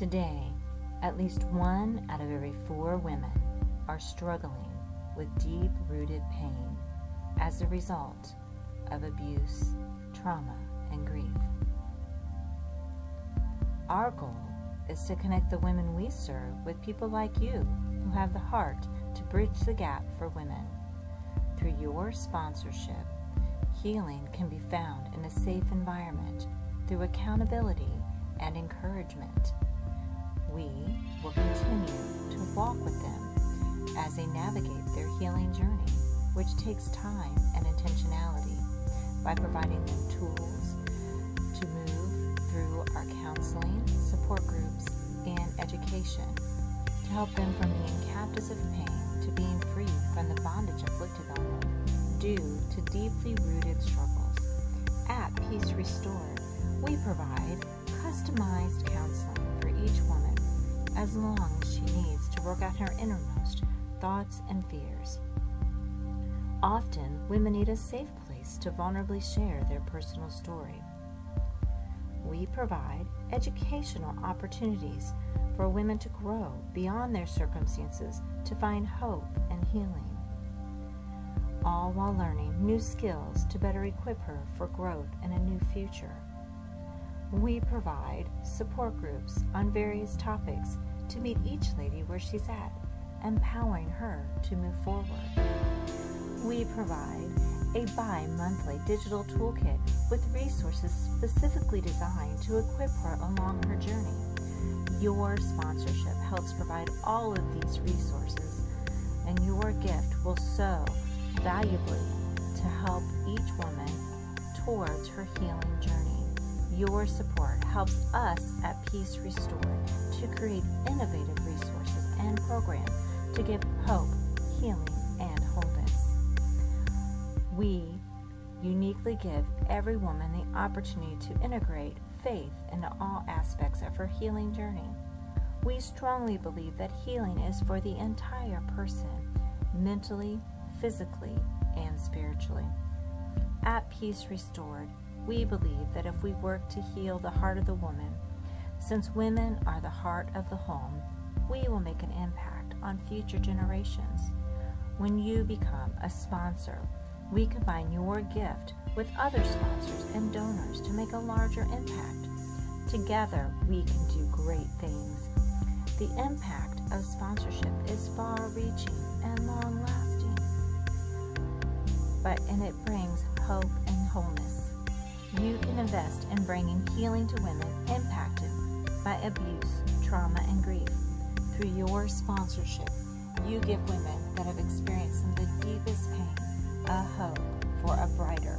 Today, at least 1 out of every 4 women are struggling with deep-rooted pain as a result of abuse, trauma, and grief. Our goal is to connect the women we serve with people like you who have the heart to bridge the gap for women. Through your sponsorship, healing can be found in a safe environment through accountability and encouragement. We will continue to walk with them as they navigate their healing journey, which takes time and intentionality, by providing them tools to move through our counseling, support groups, and education to help them from being captives of pain to being free from the bondage inflicted on them due to deeply rooted struggles. At Peace Restored, we provide customized counseling for each woman as long as she needs to work out her innermost thoughts and fears. Often, women need a safe place to vulnerably share their personal story. We provide educational opportunities for women to grow beyond their circumstances to find hope and healing, all while learning new skills to better equip her for growth and a new future. We provide support groups on various topics to meet each lady where she's at, empowering her to move forward. We provide a bi-monthly digital toolkit with resources specifically designed to equip her along her journey. Your sponsorship helps provide all of these resources, and your gift will so valuably to help each woman towards her healing journey. Your support helps us at Peace Restored to create innovative resources and programs to give hope, healing, and wholeness. We uniquely give every woman the opportunity to integrate faith into all aspects of her healing journey. We strongly believe that healing is for the entire person, mentally, physically, and spiritually. At Peace Restored, we believe that if we work to heal the heart of the woman, since women are the heart of the home, we will make an impact on future generations. When you become a sponsor, we combine your gift with other sponsors and donors to make a larger impact. Together, we can do great things. The impact of sponsorship is far-reaching and long-lasting, and it brings hope and wholeness. You can invest in bringing healing to women impacted by abuse, trauma, and grief. Through your sponsorship, you give women that have experienced some of the deepest pain a hope for a brighter